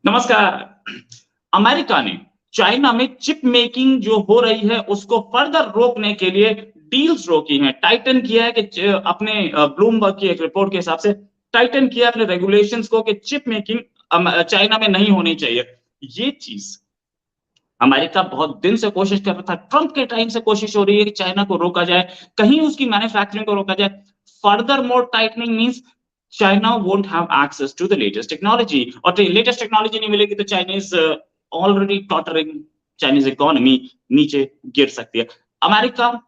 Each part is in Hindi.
नमस्कार। अमेरिका ने चाइना में चिप मेकिंग जो हो रही है उसको फर्दर रोकने के लिए डील्स रोकी हैं, टाइटन किया है कि अपने ब्लूमबर्ग की एक रिपोर्ट के हिसाब से टाइटन किया अपने रेगुलेशंस को कि चिप मेकिंग चाइना में नहीं होनी चाहिए। ये चीज अमेरिका बहुत दिन से कोशिश कर रहा था, ट्रंप के टाइम से कोशिश हो रही है कि चाइना को रोका जाए, कहीं उसकी मैन्युफैक्चरिंग को रोका जाए। Further more tightening means China won't have access to the latest technology, और लेटेस्ट टेक्नोलॉजी नहीं मिलेगी तो Chinese already tottering, Chinese economy नीचे गिर सकती है। अमेरिका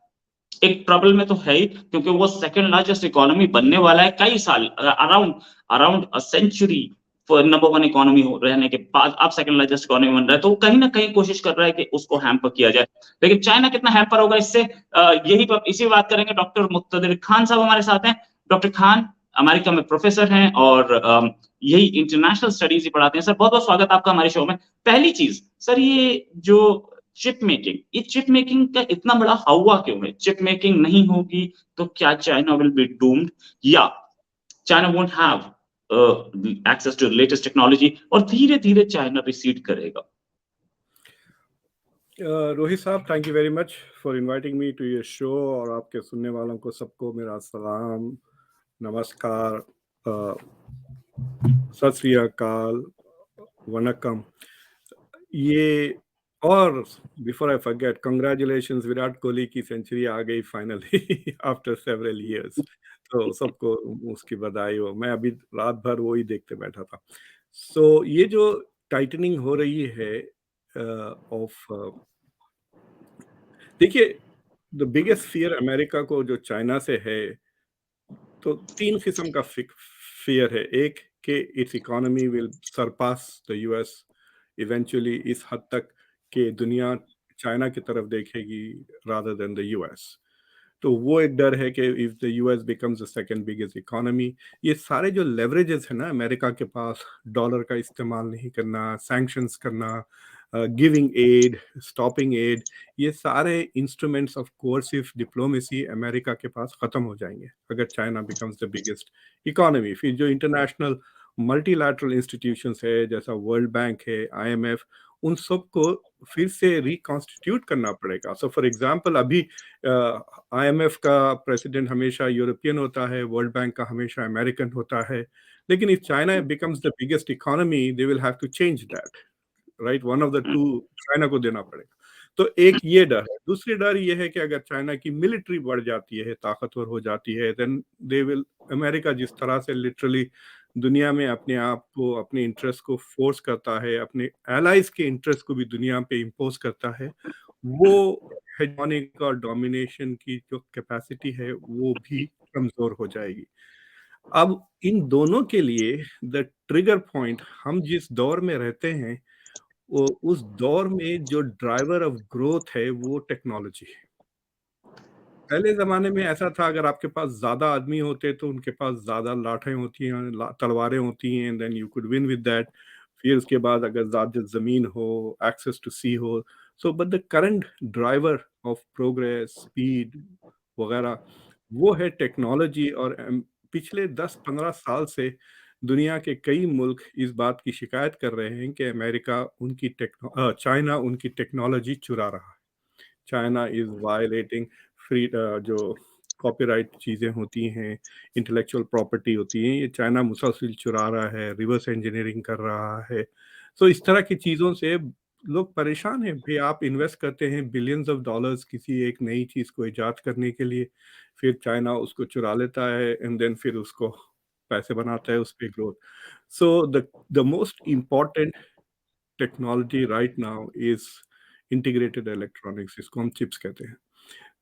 एक ट्रबल में तो है ही, क्योंकि वो सेकंड लार्जेस्ट इकोनॉमी बनने वाला है कई साल, around around a century number one economy रहने के बाद अब सेकंड लार्जेस्ट इकोनॉमी बन रहा है, तो वो कहीं ना कहीं कोशिश कर रहा है कि उसको हैम्पर किया जाए। लेकिन चाइना कितना हैम्पर होगा इससे, यही इसी बात करेंगे। डॉक्टर मुक्तदिर खान साहब हमारे साथ हैं। डॉक्टर खान अमेरिका में प्रोफेसर हैं और यही इंटरनेशनल स्टडीज ही पढ़ाते हैं। सर बहुत बहुत स्वागत आपका हमारे शो में। पहली चीज सर, ये जो चिप मेकिंग, ये चिप मेकिंग का इतना बड़ा हवा क्यों है? चिप मेकिंग नहीं होगी तो क्या चाइना विल बी डूम्ड, या China won't have access to latest technology और धीरे धीरे चाइना रिसीड करेगा? रोहित साहब, thank you very much for inviting me to your show, और आपके सुनने वालों को सबको मेरा सलाम, नमस्कार, सत श्री अकाल, वनकम। ये और before I forget, congratulations, Virat Kohli की सेंचुरी आ गई फाइनली आफ्टर सेवरल इयर्स, तो सबको उसकी बधाई हो। मैं अभी रात भर वो ही देखते बैठा था। सो ये जो टाइटनिंग हो रही है ऑफ, देखिए, द बिगेस्ट फियर अमेरिका को जो चाइना से है, तो तीन किस्म का फियर है। एक कि it's economy will Sarpass the US eventually, इस हद तक कि दुनिया चाइना की तरफ देखेगी रादर देन द यूएस। तो वो एक डर है कि if the US becomes the second biggest economy, ये सारे जो लेवरेजेस है ना अमेरिका के पास, डॉलर का इस्तेमाल नहीं करना, सैंक्शंस करना, गिविंग एड, स्टॉपिंग एड, ये सारे instruments of coercive diplomacy America के पास खत्म हो जाएंगे अगर China becomes the biggest economy. फिर जो इंटरनेशनल मल्टीलैटरल इंस्टीट्यूशंस है, जैसा वर्ल्ड बैंक है, आईएमएफ, उन सबको फिर से रिकॉन्स्टिट्यूट करना पड़ेगा। सो फॉर एग्जांपल, अभी आईएमएफ का प्रेसिडेंट हमेशा यूरोपियन होता है, वर्ल्ड बैंक का हमेशा अमेरिकन होता है, लेकिन if China becomes the biggest economy, they will have to change that, right? One of the two China को देना पड़ेगा। तो एक ये डर है। दूसरी डर ये है कि अगर चाइना की मिलिट्री बढ़ जाती है, ताकतवर हो जाती है, देन दे विल, अमेरिका जिस तरह से लिटरली दुनिया में अपने आप को, अपने इंटरेस्ट को फोर्स करता है, अपने एलाइज के इंटरेस्ट को भी दुनिया पे इम्पोज करता है, वो हेजेमोनिक और डोमिनेशन की जो कैपेसिटी है वो भी कमजोर हो जाएगी। अब इन दोनों के लिए द ट्रिगर पॉइंट, हम जिस दौर में रहते हैं, वो उस दौर में जो ड्राइवर ऑफ ग्रोथ है वो टेक्नोलॉजी है। पहले जमाने में ऐसा था, अगर आपके पास ज्यादा आदमी होते तो उनके पास ज्यादा लाठें होती हैं, तलवारें होती हैं, then you could win with that. फिर उसके बाद अगर ज्यादा जमीन हो, एक्सेस टू सी हो, so but the current driver of progress, speed वगैरह, वो है टेक्नोलॉजी। और पिछले 10-15 साल से दुनिया के कई मुल्क इस बात की शिकायत कर रहे हैं कि अमेरिका उनकी चाइना उनकी टेक्नोलॉजी चुरा रहा है। चाइना इज वायलेटिंग फ्री, जो कॉपीराइट चीज़ें होती हैं, इंटेलेक्चुअल प्रॉपर्टी होती हैं, ये चाइना मुसलसल चुरा रहा है, रिवर्स इंजीनियरिंग कर रहा है। सो इस तरह की चीज़ों से लोग परेशान हैं। भाई, आप इन्वेस्ट करते हैं बिलियंस ऑफ डॉलर्स किसी एक नई चीज़ को ईजाद करने के लिए, फिर चाइना उसको चुरा लेता है एंड देन फिर उसको पैसे बनाता है, उस पर growth. So the most important technology right now is integrated electronics, इसको हम चिप्स कहते हैं।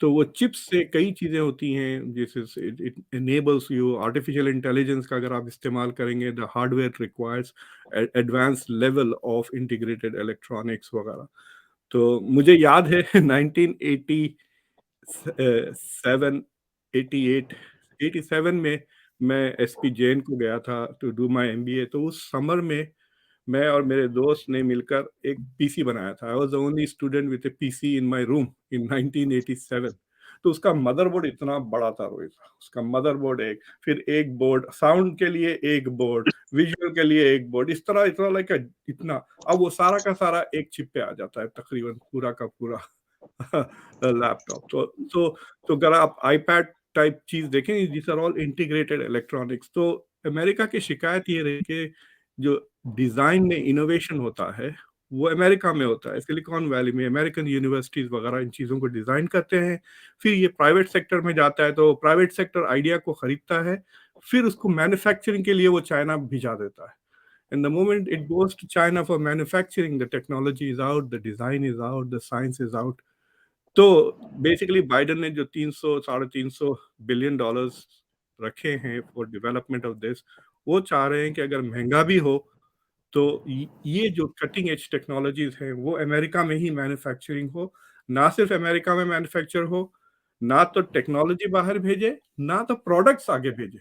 तो वो चिप्स से कई चीज़ें होती हैं, जैसे it enables you artificial intelligence का अगर आप इस्तेमाल करेंगे, the hardware requires advance level of integrated electronics वगैरह। तो मुझे याद है 1987, 88, 87 में मैं एसपी जैन को गया था टू डू माय एमबीए। तो उस समर में मैं और मेरे दोस्त ने मिलकर एक पीसी बनाया था। I was the only student with A PC in my room in 1987। तो उसका मदरबोर्ड इतना बड़ा था रोहित, उसका मदरबोर्ड एक, फिर एक बोर्ड साउंड के लिए, एक बोर्ड विजुअल के लिए, एक बोर्ड, इस तरह इतना लाइक इतना। अब वो सारा का सारा एक चिप पे आ जाता है तकरीबन पूरा का पूरा लैपटॉप। तो अगर आप आईपैड टाइप चीज देखें, this are all integrated electronics. तो अमेरिका की शिकायत ये रही कि जो डिजाइन में इनोवेशन होता है वो अमेरिका में होता है, सिलिकॉन वैली में अमेरिकन यूनिवर्सिटीज वगैरह इन चीज़ों को डिज़ाइन करते हैं, फिर ये प्राइवेट सेक्टर में जाता है, तो प्राइवेट सेक्टर आइडिया को खरीदता है, फिर उसको मैन्युफैक्चरिंग के लिए वो चाइना भिजा देता है। And the moment it goes to China for manufacturing, the technology is out, the design is out, the science is out. तो बेसिकली बाइडेन ने जो 300 350 बिलियन डॉलर्स रखे हैं फॉर डेवलपमेंट ऑफ दिस, वो चाह रहे हैं कि अगर महंगा भी हो तो ये जो कटिंग एज टेक्नोलॉजीज हैं वो अमेरिका में ही मैन्युफैक्चरिंग हो, ना सिर्फ अमेरिका में मैन्युफैक्चर हो, ना तो टेक्नोलॉजी बाहर भेजे, ना तो प्रोडक्ट्स आगे भेजे।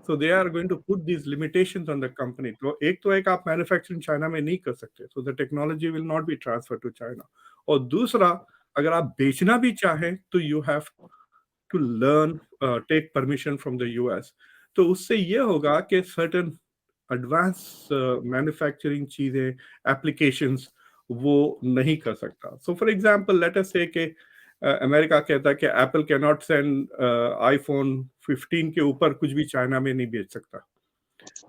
So they are going to put these limitations on the company. तो एक आप मैन्युफैक्चरिंग चाइना में नहीं कर सकते, so the technology will not be transfer to China. और दूसरा, अगर आप बेचना भी चाहें तो you have to learn, take permission from the US. तो उससे ये होगा कि सर्टेन एडवांस मैन्युफैक्चरिंग चीजें, एप्लीकेशंस वो नहीं कर सकता। So for example let us से कि अमेरिका कहता है कि Apple can not send iPhone 15 के ऊपर कुछ भी चाइना में नहीं बेच सकता।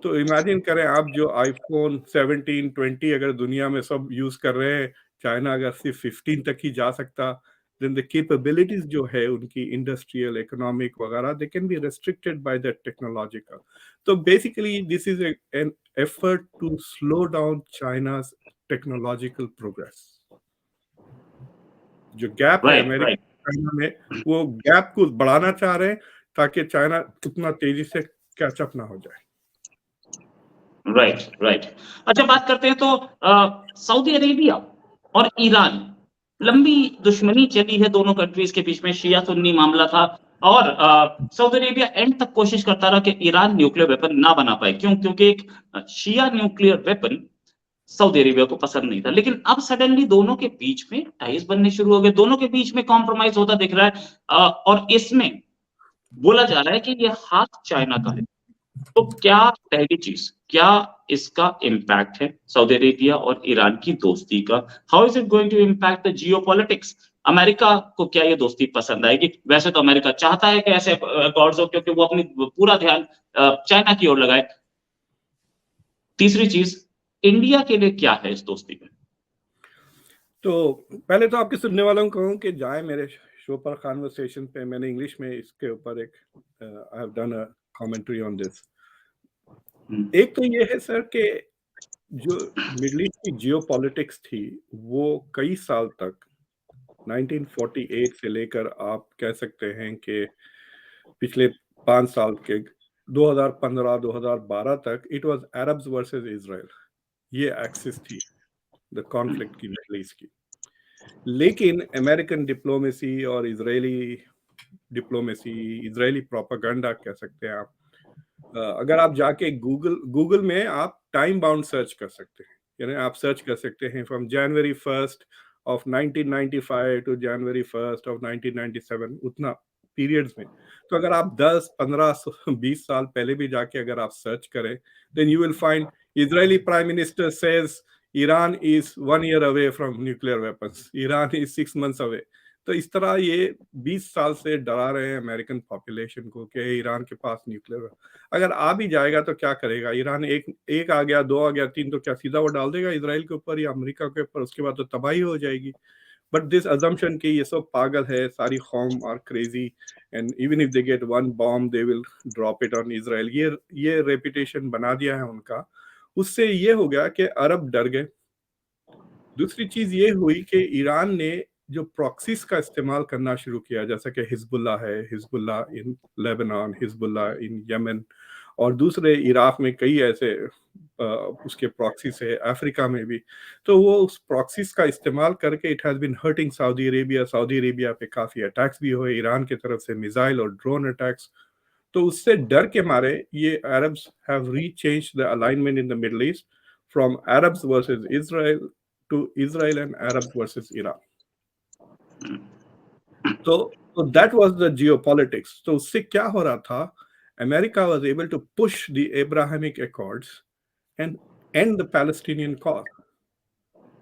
तो इमेजिन करें आप, जो आईफोन 17 20 अगर दुनिया में सब यूज कर रहे हैं, चाइना अगर सिर्फ 15 तक ही जा सकता, then the capabilities जो है उनकी इंडस्ट्रियल, इकोनॉमिक वगैरह, they can be restricted by that technological. So basically this is an effort to slow down China's technological progress. जो गैप है राइट अमेरिका राइट चाइना में, वो गैप को बढ़ाना चाह रहे हैं ताकि चाइना उतना तेजी से कैचअप ना हो जाए। Right right. अच्छा, बात करते हैं तो सऊदी अरेबिया और ईरान, लंबी दुश्मनी चली है दोनों कंट्रीज के बीच में, शिया सुन्नी मामला था, और सऊदी अरेबिया एंड तक कोशिश करता रहा कि ईरान न्यूक्लियर वेपन ना बना पाए। क्यों? क्योंकि एक शिया न्यूक्लियर वेपन सऊदी अरेबिया को पसंद नहीं था। लेकिन अब सडनली दोनों के बीच में टाइज बनने शुरू हो गए, दोनों के बीच में कॉम्प्रोमाइज होता दिख रहा है, और इसमें बोला जा रहा है कि ये हाथ चाइना का है। तो क्या, पहली चीज, क्या इसका इम्पैक्ट है सऊदी अरेबिया और ईरान की दोस्ती का? How is it going to impact the geopolitics? America को क्या ये दोस्ती पसंद आएगी? वैसे तो अमेरिका चाहता है कि ऐसे अकॉर्ड्स हो, क्योंकि वो अपनी पूरा ध्यान चाइना की ओर लगाए। तीसरी चीज, इंडिया के लिए क्या है इस दोस्ती में? तो पहले तो आपके सुनने वालों को कहूँ कि जाए मेरे शो पर, कॉन्वर्सेशन पे, मैंने इंग्लिश में इसके ऊपर एक I have done a commentary on this. एक तो ये है सर कि जो मिडल ईस्ट की जियोपॉलिटिक्स थी वो कई साल तक 1948 से लेकर आप कह सकते हैं कि पिछले 5 साल के 2015-2012 तक it was Arabs versus Israel, ये एक्सिस थी द कॉन्फ्लिक्ट की मिडल ईस्ट की। लेकिन अमेरिकन डिप्लोमेसी और इजरायली डिप्लोमेसी, इजरायली प्रोपागेंडा कह सकते हैं आप, अगर आप जाके गूगल में आप टाइम बाउंड सर्च कर सकते हैं, यानी आप सर्च कर सकते हैं from January 1 of 1995 to January 1 of 1997, उतना पीरियड्स में। तो अगर आप 10 15 20 साल पहले भी जाके अगर आप सर्च करें, then you will find Israeli prime minister says Iran is 1 year away from nuclear weapons, Iran is 6 months away. तो इस तरह ये 20 साल से डरा रहे हैं अमेरिकन पॉपुलेशन को कि ईरान के पास न्यूक्लियर, अगर आ भी जाएगा तो क्या करेगा ईरान? एक आ गया, दो आ गया, तीन, तो क्या सीधा वो डाल देगा इसराइल के ऊपर या अमेरिका के ऊपर? उसके बाद तो तबाही हो जाएगी। बट दिस अजम्पशन कि ये सब पागल है, सारी कौम are crazy, and even if they get one bomb they will drop it on Israel, ये रेपुटेशन बना दिया है उनका। उससे ये हो गया कि अरब डर गए। दूसरी चीज ये हुई कि ईरान ने जो प्रॉक्सीज का इस्तेमाल करना शुरू किया, जैसा कि हिजबुल्ला है, हिजबुल्ला इन लेबनान, हिजबुल्ला इन यमन, और दूसरे इराक में कई ऐसे उसके प्रॉक्सीज है, अफ्रीका में भी। तो वो उस प्रॉक्सीज का इस्तेमाल करके it has been hurting Saudi Arabia. Saudi Arabia पे काफी अटैक्स भी हुए ईरान की तरफ से, मिसाइल और ड्रोन अटैक्स। तो उससे डर के मारे ये Arabs have rechanged the alignment in the Middle East from Arabs versus Israel to Israel and Arabs versus Iran. तो So that was the geopolitics. तो उससे क्या हो रहा था? America was able to push the Abrahamic Accords and end the Palestinian cause.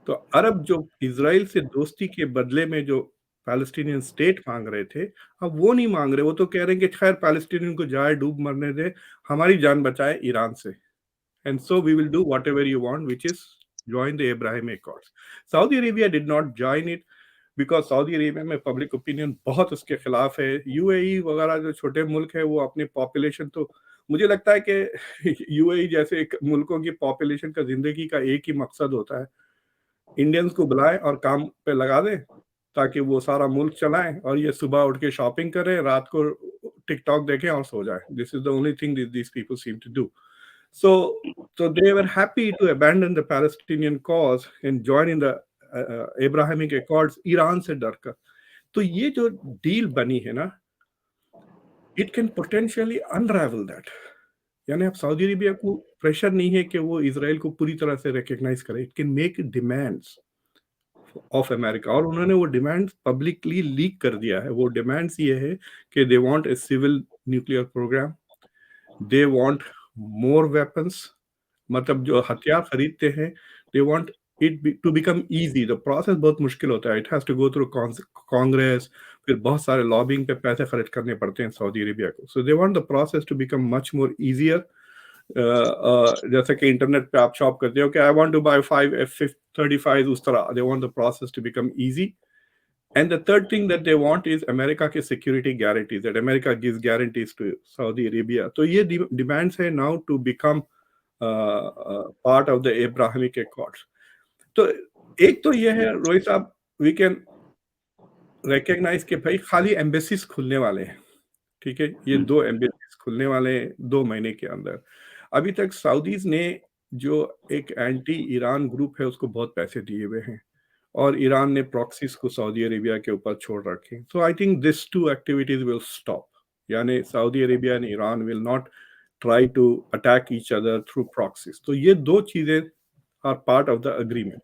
तो अरब जो इजराइल से दोस्ती के बदले में जो पैलेस्टीनियन स्टेट मांग रहे थे, अब वो नहीं मांग रहे। वो तो कह रहे हैं कि खैर पैलेस्टीनियन को जाए डूब मरने दे, हमारी जान बचाए ईरान से। And so we will do whatever you want, which is join the Abraham Accords. Saudi Arabia did not join it because Saudi Arabia में पब्लिक ओपिनियन बहुत उसके खिलाफ है। यूएई वगैरह जो छोटे मुल्क है, वो अपने पॉपुलेशन, तो मुझे लगता है कि यूएई जैसे एक मुल्कों की पॉपुलेशन का जिंदगी का एक ही मकसद होता है, इंडियंस को बुलाएं और काम पे लगा दें ताकि वो सारा मुल्क चलाएं और ये सुबह उठ के शॉपिंग करें, रात को टिकटॉक देखें और सो जाएं। This is the only thing this people seem to do. So they were happy to abandon the Palestinian cause and join in the Abrahamic Accords Iran से डर कर। तो ये जो डील बनी है ना, it can potentially unravel that। यानी अब सऊदी अरेबिया को प्रेशर नहीं है कि वो इजराइल को पूरी तरह से रिकॉग्नाइज करे। It can make demands of America, और उन्होंने वो डिमांड्स पब्लिकली लीक कर दिया है। वो डिमांड्स ये है कि they want a civil nuclear program, they want more weapons, मतलब जो हथियार खरीदते हैं, they want it to become easy. The process बहुत मुश्किल होता है, it has to go through Congress, फिर बहुत सारे लॉबिंग पे पैसे खर्च करने पड़ते हैं सऊदी अरेबिया को। So they want the process to become much more easier. जैसे कि इंटरनेट पे आप शॉप करते हो कि I want to bye 5 F-35, उस तरह they want the process to become easy. And the third thing that they want is America के security guarantees, that America gives guarantees to Saudi Arabia. तो ये demands है now to become part of the Abrahamic Accords. तो एक तो ये है रोहित साहब, we can recognize कि भाई खाली एम्बेसीज खुलने वाले हैं, ठीक है, ये 2 एम्बेसीज खुलने वाले हैं 2 महीने के अंदर। अभी तक सऊदीज ने जो एक एंटी ईरान ग्रुप है उसको बहुत पैसे दिए हुए हैं, और ईरान ने प्रॉक्सीज को सऊदी अरेबिया के ऊपर छोड़ रखे। So I think this 2 activities will stop, यानी Saudi Arabia and Iran will not try to attack each other through proxies. तो ये 2 चीजें are part of the agreement.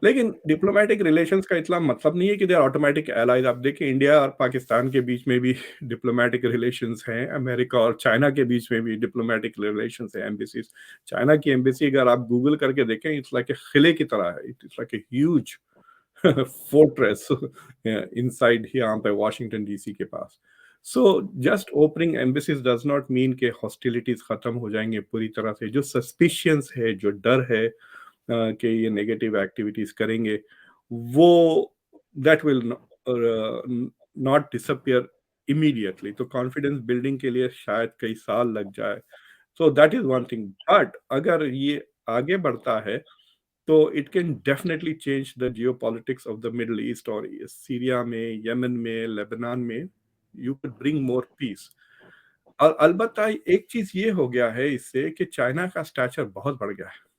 लेकिन डिप्लोमेटिक रिलेशंस का इतना मतलब नहीं है कि दे आर ऑटोमेटिक एलाइज। आप देखिए इंडिया और पाकिस्तान के बीच में भी डिप्लोमेटिक रिलेशंस हैं, अमेरिका और चाइना के बीच में भी डिप्लोमेटिक रिलेशंस हैं, एम्बेसीज। चाइना की एम्बेसी अगर आप गूगल करके देखें, इट्स लाइक ए किले की तरह है, it's like a huge fortress inside यहाँ पे वॉशिंगटन डीसी के पास। So just opening embassies does not mean के हॉस्टिलिटीज खत्म हो जाएंगे पूरी तरह से। जो सस्पिशियंस है, जो डर है कि ये नेगेटिव एक्टिविटीज करेंगे, वो that will not disappear immediately. तो कॉन्फिडेंस बिल्डिंग के लिए शायद कई साल लग जाए। So that is one thing. But अगर ये आगे बढ़ता है तो it can definitely change the geopolitics of the Middle East, और सीरिया में, यमन में, लेबनान में you could bring more peace. और अलबत्ता एक चीज ये हो गया है इससे कि चाइना का स्टैचर बहुत बढ़ गया है।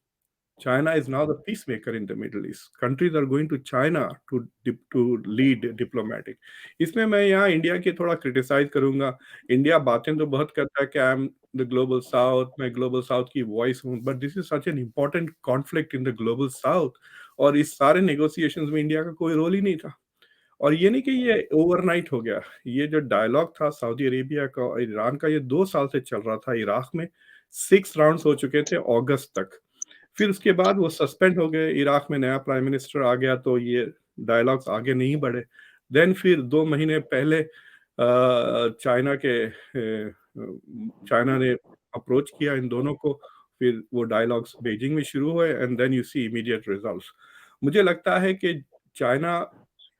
China is now the peacemaker in the Middle East. Countries are going to China to lead diplomatic. इसमें मैं यहाँ इंडिया के थोड़ा क्रिटिसाइज करूंगा। इंडिया बातें तो बहुत करता है कि I am the global south, मैं ग्लोबल साउथ की वॉइस हूँ, but this is such an important conflict in the global south, और इस सारे नेगोशिएशंस में इंडिया का कोई रोल ही नहीं था। और ये नहीं कि ये ओवरनाइट हो गया। ये जो डायलॉग था सऊदी अरेबिया का और ईरान का, ये 2 साल से चल रहा था। इराक में 6 राउंड्स हो चुके थे अगस्त तक, फिर उसके बाद वो सस्पेंड हो गए। इराक में नया प्राइम मिनिस्टर आ गया तो ये डायलॉग्स आगे नहीं बढ़े। देन फिर 2 महीने पहले चाइना ने अप्रोच किया इन दोनों को, फिर वो डायलॉग्स बीजिंग में शुरू हुए, and then you see immediate results. मुझे लगता है कि China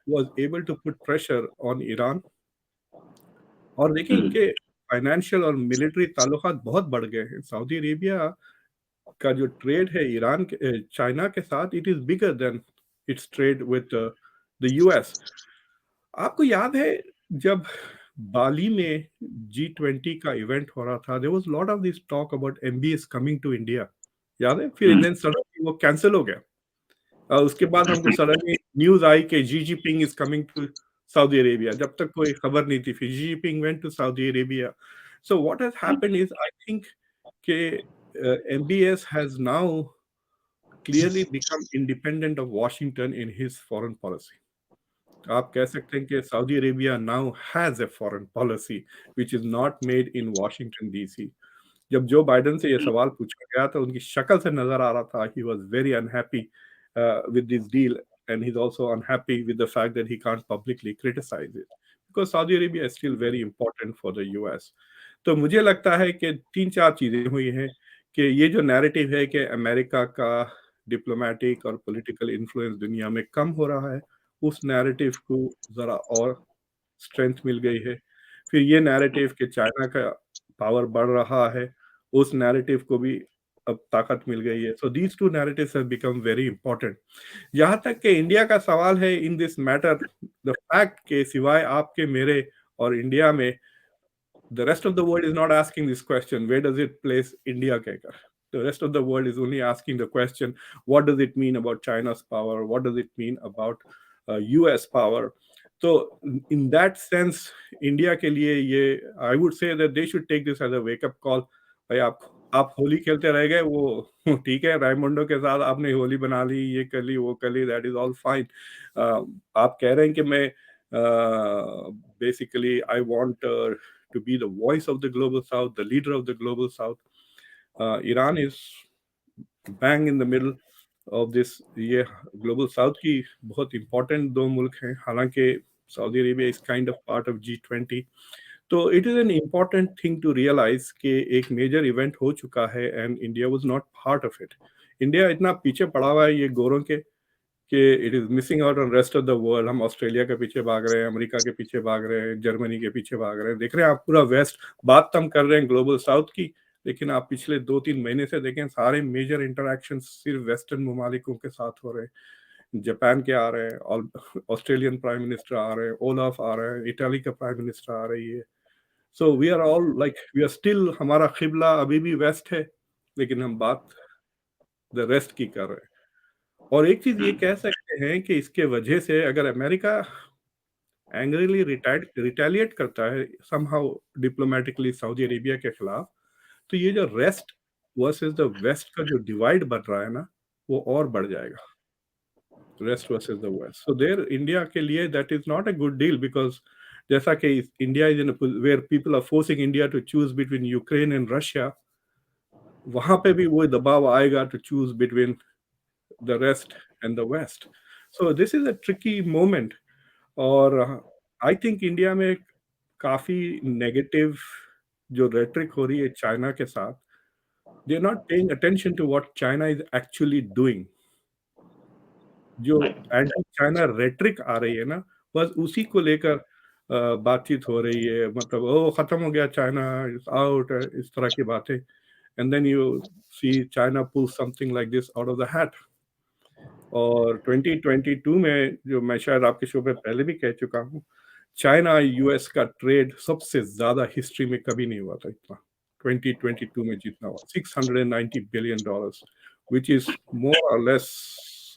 was able to put pressure on Iran, और देखिए इनके फाइनेंशियल और मिलिट्री ताल्लुकात बहुत बढ़ गए हैं। सऊदी अरेबिया का जो ट्रेड है ईरान के चाइना के साथ, it is bigger than it's trade with the US. आपको याद है जब बाली में G20 का इवेंट हो रहा था, there was lot of this talk about MBS coming to India, याद है? फिर देन सडनली वो कैंसिल हो गया, और उसके बाद हमको सडनली न्यूज आई कि Xi Jinping is coming to Saudi Arabia. जब तक कोई खबर नहीं थी, फिर Xi Jinping went to Saudi Arabia. So what has happened is, I think के MBS has now clearly become independent of Washington in his foreign policy. आप कह सकते हैं कि Saudi Arabia now has a foreign policy which is not made in Washington DC. जब जो बाइडेन से ये सवाल पूछा गया तो उनकी शक्ल से नजर आ रहा था he was very unhappy with this deal, and he is also unhappy with the fact that he can't publicly criticise it because Saudi Arabia is still very important for the US. तो मुझे लगता है कि तीन चार चीजें हुई हैं कि ये जो नैरेटिव है कि अमेरिका का डिप्लोमेटिक और पॉलिटिकल इन्फ्लुएंस दुनिया में कम हो रहा है, उस नैरेटिव को जरा और स्ट्रेंथ मिल गई है। फिर ये नैरेटिव कि चाइना का पावर बढ़ रहा है, उस नैरेटिव को भी अब ताकत मिल गई है। So these two narratives have become very important. जहां तक कि इंडिया का सवाल है in this matter, the fact के सिवाय आपके मेरे और इंडिया में the rest of the world is not asking this question, where does it place India कहकर, the rest of the world is only asking the question, what does it mean about China's power, what does it mean about US power. So in that sense India के लिए ये I would say that they should take this as a wake up call। भाई आप होली खेलते रह गए, वो ठीक है, रायमुंडो के साथ आपने होली बना ली, ये कर ली, वो कर ली, दैट इज ऑल फाइन। आप कह रहे हैं कि मैं basically I want to be the voice of the global south, the leader of the global south. Iran is bang in the middle of this। ये global south की बहुत important दो मुल्क हैं, हालांकि Saudi Arabia is kind of part of G20। तो it is an important thing to realize कि एक major event हो चुका है and India was not part of it। India इतना पीछे पड़ा हुआ है ये गोरों के कि it is missing out on rest of the world. हम ऑस्ट्रेलिया के पीछे भाग रहे हैं, अमेरिका के पीछे भाग रहे हैं, जर्मनी के पीछे भाग रहे हैं। देख रहे हैं आप पूरा वेस्ट, बात तो हम कर रहे हैं ग्लोबल साउथ की, लेकिन आप पिछले 2-3 महीने से देखें सारे मेजर इंटरैक्शन सिर्फ वेस्टर्न ममालिकों के साथ हो रहे हैं। जापान के आ रहे हैं, और ऑस्ट्रेलियन प्राइम मिनिस्टर आ रहे हैं, ओलाफ आ रहे हैं, इटाली का प्राइम मिनिस्टर आ रही है। So we are all like we are still, हमारा किबला अभी भी वेस्ट है, लेकिन हम बात द रेस्ट की कर रहे हैं। और एक चीज ये कह सकते हैं कि इसके वजह से अगर अमेरिका एंग्रीली रिटेलिएट करता है समहाउ डिप्लोमेटिकली सऊदी अरेबिया के खिलाफ, तो ये जो रेस्ट वर्सेस द वेस्ट का जो डिवाइड बढ़ रहा है ना, वो और बढ़ जाएगा, rest versus the west. So there India के लिए that is not a good deal, because जैसा कि India is in where people are forcing India to choose between Ukraine and Russia, वहां पे भी वो दबाव आएगा to choose between the rest and the west। so this is a tricky moment। और आई थिंक इंडिया में काफी नेगेटिव जो रेटरिक हो रही है चाइना के साथ, they are not paying attention to what China is actually doing. जो एंटी चाइना रेटरिक आ रही है ना, बस उसी को लेकर बातचीत हो रही है, मतलब ओ खत्म हो गया चाइना, आउट, इस तरह की बातें। And then you see China pull something like this out of the hat. और 2022 में, जो मैं शायद आपके शो पे पहले भी कह चुका हूँ, चाइना यूएस का ट्रेड सबसे ज्यादा हिस्ट्री में कभी नहीं हुआ था इतना। 2022 में जितना हुआ $690 बिलियन, विच इज मोर और लेस,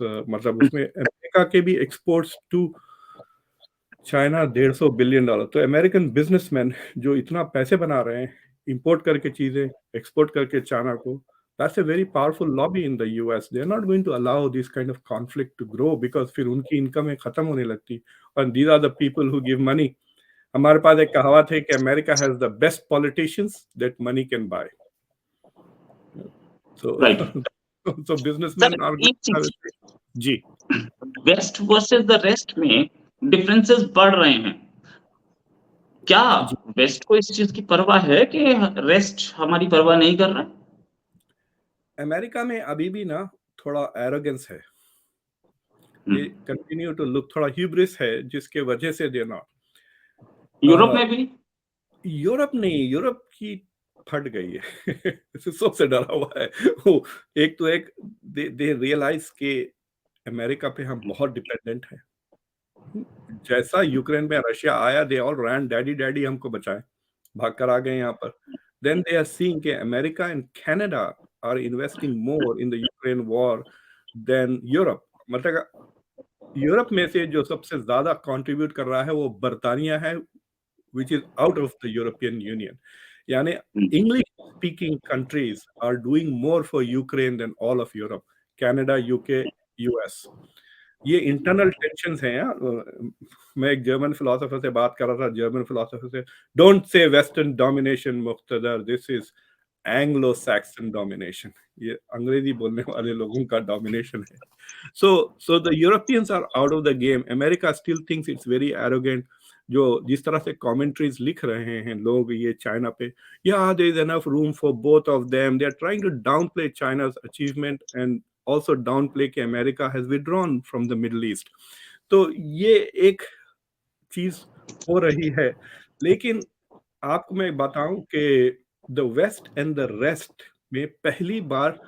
मतलब उसमें अमेरिका के भी एक्सपोर्ट्स टू चाइना $150 बिलियन। तो अमेरिकन बिजनेसमैन जो इतना पैसे बना रहे हैं इंपोर्ट करके चीजें, एक्सपोर्ट करके चाइना को, that's a very powerful lobby in the US। They're not going to allow this kind of conflict to grow because फिर उनकी इनकम खत्म होने लगती। and these are the people who give money। हमारे पास एक कहावत है कि America has the best politicians that money can buy। so right so businessmen sir, are एक चीज, जी वेस्ट वर्सेस द रेस्ट में डिफरेंसेस बढ़ रहे हैं, क्या जी। वेस्ट को इस चीज की परवाह है कि रेस्ट हमारी परवाह नहीं कर रहा है? अमेरिका में अभी भी ना थोड़ा एरोगेंस है, दे हम्म, कंटिन्यू टू लुक, थोड़ा ह्यूब्रिस है, जिसके वजह से दे नॉट। यूरोप में भी? यूरोप नहीं, यूरोप की फट गई है सबसे डरा हुआ है वो। एक तो एक दे रियलाइज के अमेरिका पे हम बहुत डिपेंडेंट हैं। जैसा यूक्रेन में रशिया आया, they all ran daddy daddy हमको बचाए, भाग कर आ गए यहाँ पर। देन दे आर सीइंग के America and Canada are investing more in the Ukraine war than Europe. मतलब यूरोप में से जो सबसे ज्यादा कंट्रीब्यूट कर रहा है वो बर्तानिया है, which is out of the European Union। यानी English speaking countries are doing more for Ukraine than all of Europe, Canada, UK, US। ये इंटरनल टेंशंस हैं यार। मैं एक जर्मन फिलोसोफर से बात कर रहा था, जर्मन फिलोसोफर से, don't say western domination Muqtedar, this is Anglo Saxon domination. ये अंग्रेजी बोलने वाले लोगों का डोमिनेशन है। So the Europeans are out of the game. America still thinks it's very arrogant. जो जिस तरह से कमेंट्रीज लिख रहे हैं लोग ये चाइना पे, yeah, there is enough room for both of them. They are trying to downplay China's achievement and also downplay कि America has withdrawn from the Middle East. तो ये एक चीज हो रही है। लेकिन आपको मैं बताऊं कि the west and the rest में पहली बार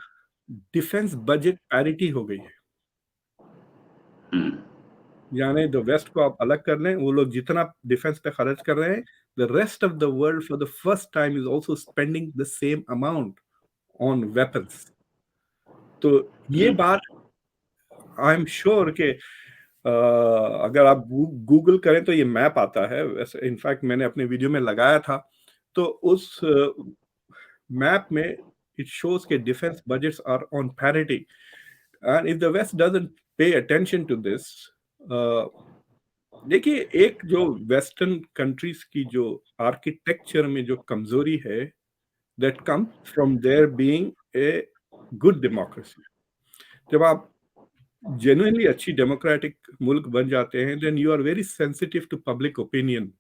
डिफेंस बजट पैरिटी हो गई है। यानी द वेस्ट को आप अलग कर लें, वो लोग जितना डिफेंस पे खर्च कर रहे हैं, the rest of the world for the first time is also spending the same amount on weapons. तो ये बात आई एम श्योर कि अगर आप गूगल करें तो ये मैप आता है। वैसे इनफैक्ट मैंने अपने वीडियो में लगाया था, तो उस मैप में इट शोज के defence budgets are on parity. And if the west doesn't pay attention to this, देखिए एक जो वेस्टर्न कंट्रीज की जो आर्किटेक्चर में जो कमजोरी है, that come from there being a good democracy. जब आप जेन्युइनली अच्छी डेमोक्रेटिक मुल्क बन जाते हैं, then you are very sensitive to public opinion.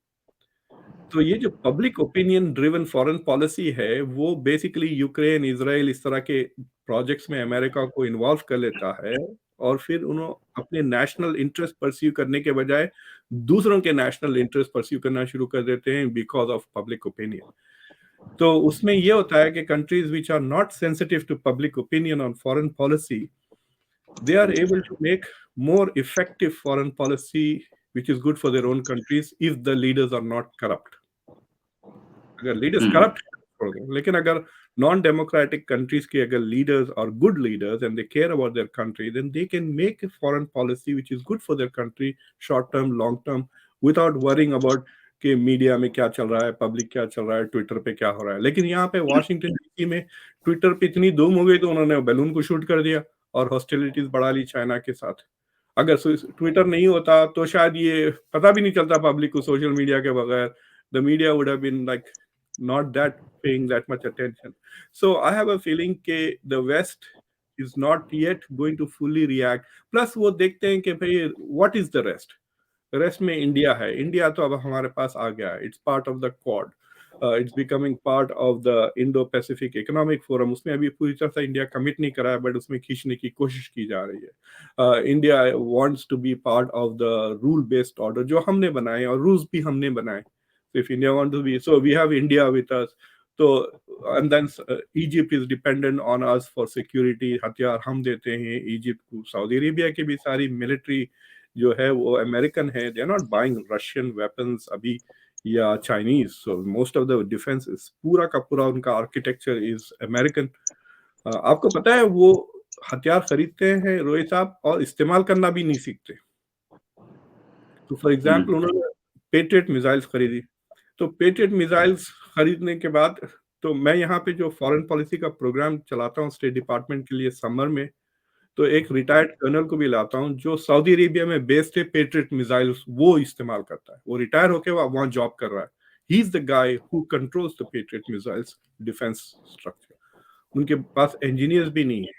तो ये जो public opinion driven foreign policy है, वो बेसिकली यूक्रेन, इजराइल, इस तरह के प्रोजेक्ट्स में अमेरिका को इन्वॉल्व कर लेता है, और फिर उन्होंने अपने नेशनल इंटरेस्ट परस्यू करने के बजाय दूसरों के नेशनल इंटरेस्ट परस्यू करना शुरू कर देते हैं बिकॉज ऑफ पब्लिक ओपिनियन। तो उसमें ये होता है कि countries which are not sensitive to public opinion on foreign policy, they are able to make more effective foreign policy which is good for their own countries if the leaders are not corrupt. अगर लीडर्स करप्ट छोड़ दो, लेकिन अगर नॉन डेमोक्रेटिक कंट्रीज के अगर leaders are good leaders and they care about their country, then they can make a foreign policy which is good for their country, short term, long term, without worrying about कि मीडिया में क्या चल रहा है, पब्लिक क्या चल रहा है, ट्विटर पे क्या हो रहा है। लेकिन यहाँ पे वाशिंगटन डीसी में ट्विटर पे इतनी धूम हो गई तो उन्होंने बैलून को शूट कर दिया और हॉस्टिलिटीज बढ़ा ली चाइना के साथ। अगर ट्विटर नहीं होता तो शायद ये पता भी नहीं चलता पब्लिक को सोशल मीडिया के बगैर। The media would have been like not that paying that much attention. So I have a feeling कि the West is not yet going to fully react. Plus वो देखते हैं कि भाई what is the rest? Rest में इंडिया है। इंडिया तो अब हमारे पास आ गया है, it's part of the quad, it's becoming part of the Indo Pacific economic forum. उसमें अभी पूरी तरह से इंडिया कमिट नहीं करा है, बट उसमें खींचने की कोशिश की जा रही है। India wants to be part of the rule based order जो हमने बनाए और रूल्स भी हमने बनाए। If India want to be, so we have India with us. So and then Egypt is dependent on us for security. हथियार हम देते हैं इजिप्ट को। सऊदी अरेबिया की भी सारी मिलिट्री जो है वो अमेरिकन है। They are not buying Russian weapons अभी या Chinese. So most of the defence is पूरा का पूरा उनका आर्किटेक्चर इज अमेरिकन। आपको पता है वो हथियार खरीदते हैं रोहित साहब और इस्तेमाल करना भी नहीं सीखते। तो फॉर एग्जाम्पल उन्होंने पेट्रियट मिसाइल्स खरीदी, तो पेट्रियट मिसाइल्स खरीदने के बाद, तो मैं यहाँ पे जो फॉरेन पॉलिसी का प्रोग्राम चलाता हूँ स्टेट डिपार्टमेंट के लिए समर में, तो एक रिटायर्ड कर्नल को भी लाता हूँ जो सऊदी अरेबिया में बेस्ड है, पेट्रियट मिसाइल्स वो इस्तेमाल करता है। वो रिटायर होके वो वहाँ जॉब कर रहा है। He is the guy who controls the patriot missiles defence structure. उनके पास इंजीनियर्स भी नहीं है।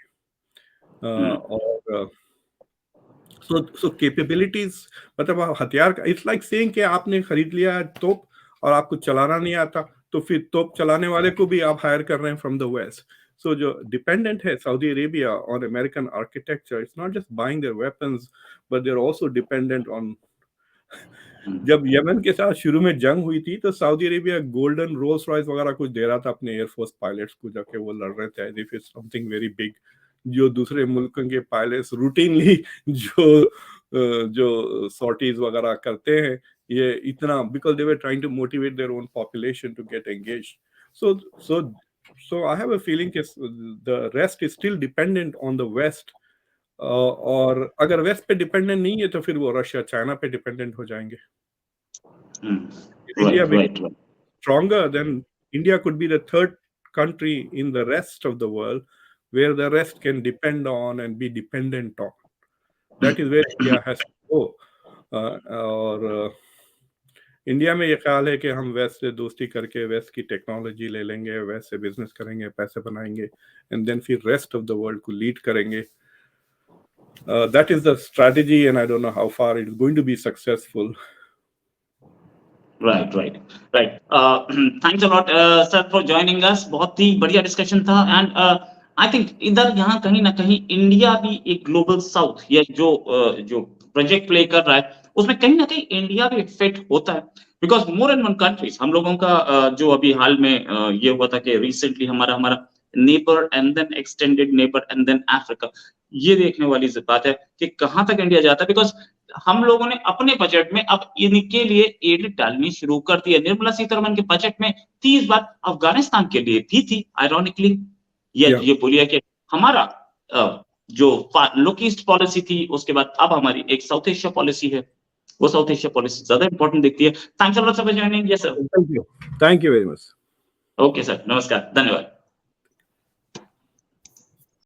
और सो कैपेबिलिटीज, मतलब हथियार का, इट्स लाइक सेइंग कि आपने खरीद लिया तोप और आपको चलाना नहीं आता, तो फिर तोप चलाने वाले को भी आप हायर कर रहे हैं फ्रॉम द वेस्ट। सो जो डिपेंडेंट है Saudi Arabia on American architecture, it's not just buying their weapons but they are also dependent on. जब यमन के साथ शुरू में जंग हुई थी तो Saudi Arabia golden Rolls Royce वगैरह कुछ दे रहा था अपने एयरफोर्स पायलट्स को, जाके वो लड़ रहे थे if it's something very big, जो दूसरे मुल्कों के पायलट्स रूटीनली जो सॉर्टीज वगैरह करते हैं ये इतना, because they were trying to motivate their own population to get engaged. So I have a feeling the rest is still dependent on the west. और अगर वेस्ट पे डिपेंडेंट नहीं है तो फिर वो रशिया चाइना पे डिपेंडेंट हो जाएंगे। India becomes stronger, then India could be the third country in the rest of the world where the rest can depend on and be dependent on. that is where India has to go. और इंडिया में ये ख्याल है कि हम वेस्ट से दोस्ती करके वेस्ट की टेक्नोलॉजी ले लेंगे, वेस्ट से बिजनेस करेंगे, पैसे बनाएंगे, एंड देन फिर रेस्ट ऑफ द वर्ल्ड को लीड करेंगे. That is the strategy, and I don't know how far it is going to be successful. Right. Thanks a lot, sir, for joining us. बहुत ही बढ़िया डिस्कशन था, एंड आई थिंक इधर यहाँ कहीं ना कहीं इंडिया भी एक ग्लोबल साउथ या जो प्रोजेक्ट प्ले कर रहा है उसमें कहीं ना कहीं इंडिया भी फिट होता है, because more and one countries हम लोगों का जो अभी हाल में ये हुआ था कि रिसेंटली हमारा neighbour and then extended neighbour and then Africa, ये देखने वाली बात है कि कहां तक इंडिया जाता है, बिकॉज हम लोगों ने अपने बजट में अब इनके लिए एड डालनी शुरू कर दी है. निर्मला सीतारमण के बजट में 30 बार अफगानिस्तान के लिए भी थी, आयरॉनिकली. ये बोलिए कि हमारा जो लुक ईस्ट पॉलिसी थी, उसके बाद अब हमारी एक साउथ एशिया पॉलिसी है, वो साउथ एशिया पॉलिसी ज्यादा इंपॉर्टेंट दिखती है. Thanks a lot for joining. Yes sir. Thank you very much. Okay sir, नमस्कार, धन्यवाद.